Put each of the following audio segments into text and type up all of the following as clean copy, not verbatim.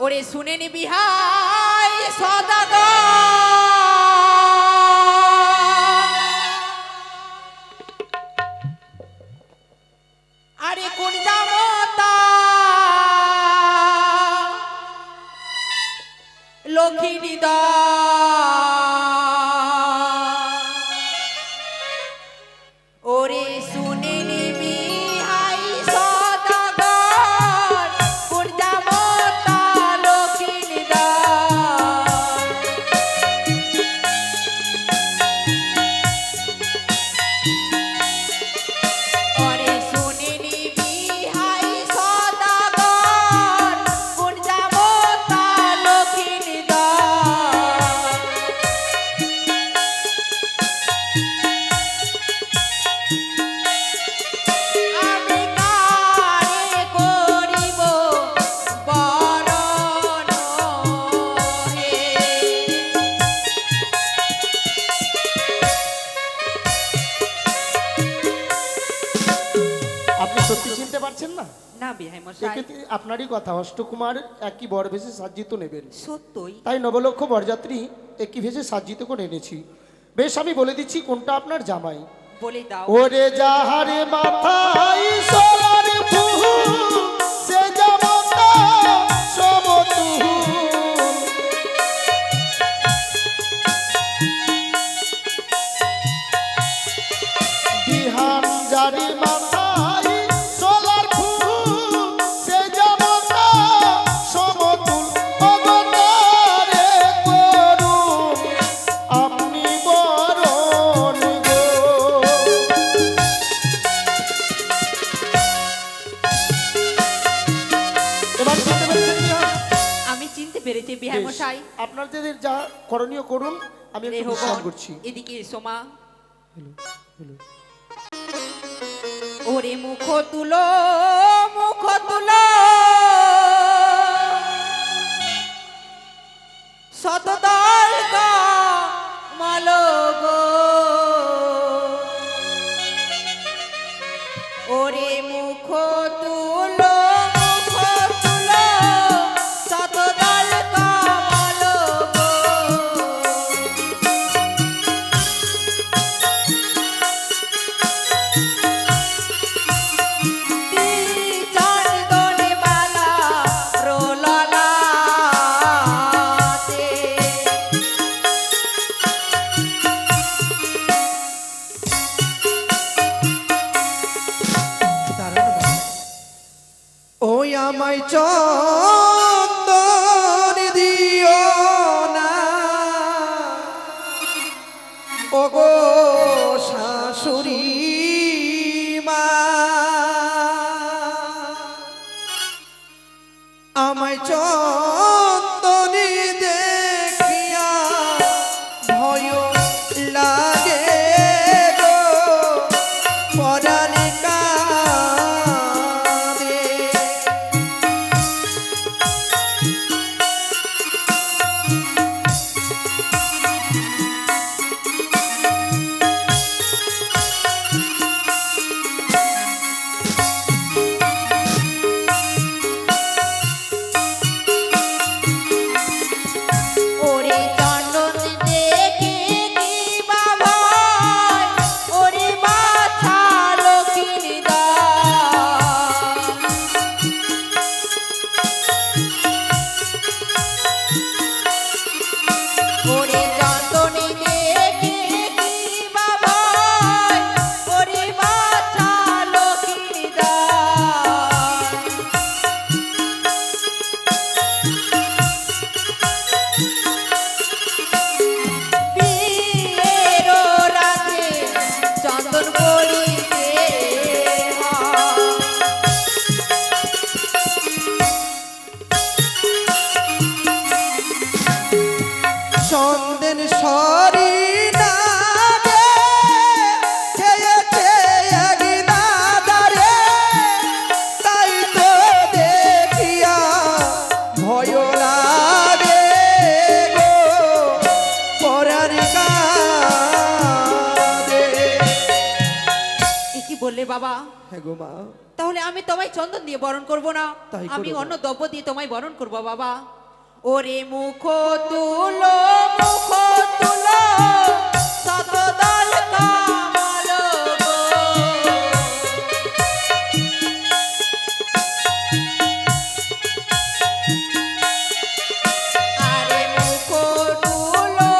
ওরে শুনে নিবি হাই সদাগর আরে কোন জামতা লক্ষ্মী দা ওরে শুনে নিবি হাই সদাগর কোন জামতা লক্ষ্মী দা ওরে শুনে নিবি হাই সদাগর কোন জামতা লক্ষ্মী দা আমি কারে করিব বরণ হে আপনি সত্যি চিনতে পারছেন না? না বিহাই মশাই এক্ষেত্রে আপনারই কথা, অষ্টকুমার একই বর ভেসে সাজ্জিত নেবেন, সত্যই তাই নবলক্ষ বরযাত্রী একই ভেসে সাজ্জিত করে এনেছি। বেশ, আমি বলে দিচ্ছি কোনটা আপনার জামাই। বলে দাও ওরে যাহারে মাথায় সোনার ফুল, সে জামাতা সমতুল। বিহান যারে মাথায় সোনার ফুল, সে জামাতা সমতুল। অবতারে করুন আপনি বরণ গো। এবার শুনতে পেরেছেন কি? আমি চিনতে পেরেছি বিহাই বেশ, মশাই আপনাদের যা করণীয় করুন, আমি একটু রেহগণ, বিশ্রাম করছি। এদিকে এসো মা হ্যালো, হ্যালো। ওরে মুখ তুলো মুখ তুলো শতদল কমল গো ওরে মুখ তুলো মুখ তুলো শতদল কমল গো চন্দনে বালা রোলালাতে ওই আমায় চন্দন দিও না ও গো শাশুড়ি মা আমায় চন্দনি দেখিয়া ভয় লাগে গো পরাণে কাঁদে। ওরে চন্দন দেখে কি বাবা ওরে বাছা লক্ষ্মী দা ওরে চন্দন দেখে কি বাবা ওরে বাছা লক্ষ্মী দা বিয়েরও রাতে চন্দন করিতে হয়। চন্দেন সরি নাগে খেয়েছে একদাদারে, তাই তো দেখিয়া ভয় লাগে গো পরাণে কাঁদে। এ কি বললে বাবা হ্যাঁ গো মা। তাহলে আমি তোমায় চন্দন দিয়ে বরণ করব না, তাই করো আমি না। অন্য দ্রব্য দিয়ে তোমায় বরণ করব বাবা। ওরে মুখ তুলো শতদল কামাল গো। আরে মুখ তুলো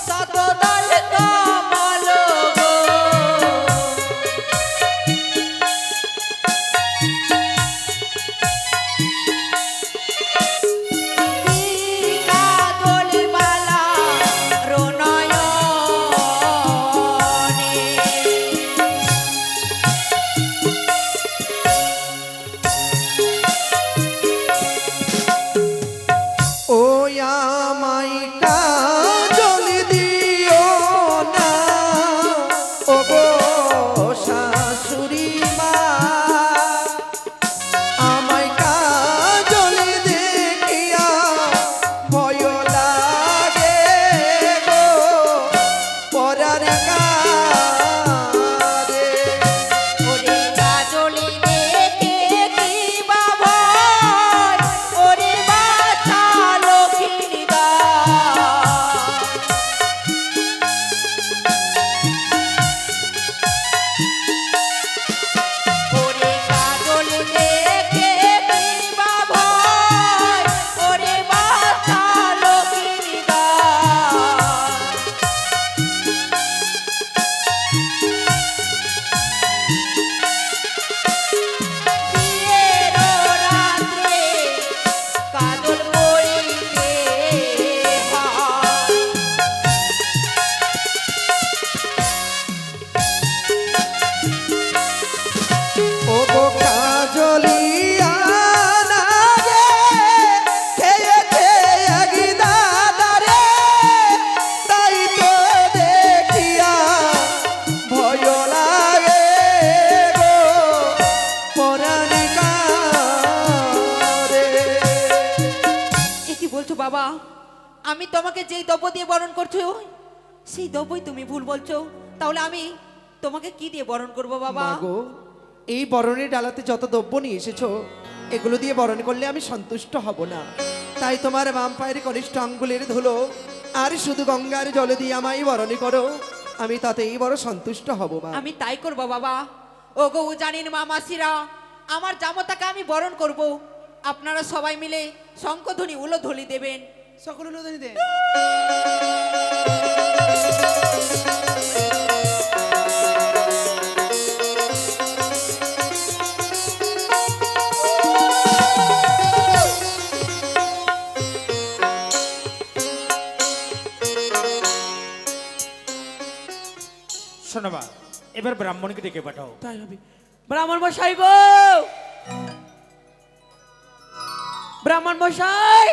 শতদল কামাল গো। কাজলের বালা রোনয়নে। ও আমায় কাজল দিও না, ও গো শাশুড়ি মা। আমায় কাজল দেখিয়া ভয় লাগে গো পরার কারে। ওরে কাজলে দেখে কি বাবাই, ওরে বাছা লক্ষ্মীর দাস। ওরে কাজলে দেখে কি বাবাই, ওরে বাছা লক্ষ্মীর দাস। বিয়ের রাত্রে কাজল পরিতে হয়। ও গো কাজলিয়া না গে খেয়েছে আগি দাদারে, তাই তো দেখিয়া ভয় লাগে গো পরাণ কারে। এ কি বলছো বাবা? আমি তোমাকে যেই দ্রব্য দিয়ে বরণ করছো সেই দ্রব্যই তুমি ভুল বলছো। তাহলে আমি তোমাকে কি দিয়ে বরণ করব বাবা? মাগো, এই বরণের ডালাতে যত দ্রব্য নিয়ে এসেছো এগুলো দিয়ে বরণ করলে আমি সন্তুষ্ট হব না। তাই তোমার বাম পায়ের কনিষ্ঠ আঙ্গুলের ধুলো আর শুধু গঙ্গার জল দিয়ে আমায় বরণ করো, আমি তাতেই বড় সন্তুষ্ট হব মা। আমি তাই করব বাবা। ও গো জানেন মা মাসিরা, আমার জামতাকে আমি বরণ করব। আপনারা সবাই মিলে শঙ্খধ্বনি উলধ্বনি দেবেন। সকল উলুধ্বনি দেন। শোনো মা, এবার ব্রাহ্মণকে ডেকে পাঠাও। তাই হবে। ব্রাহ্মণ মশাই গো, ব্রাহ্মণ মশাই।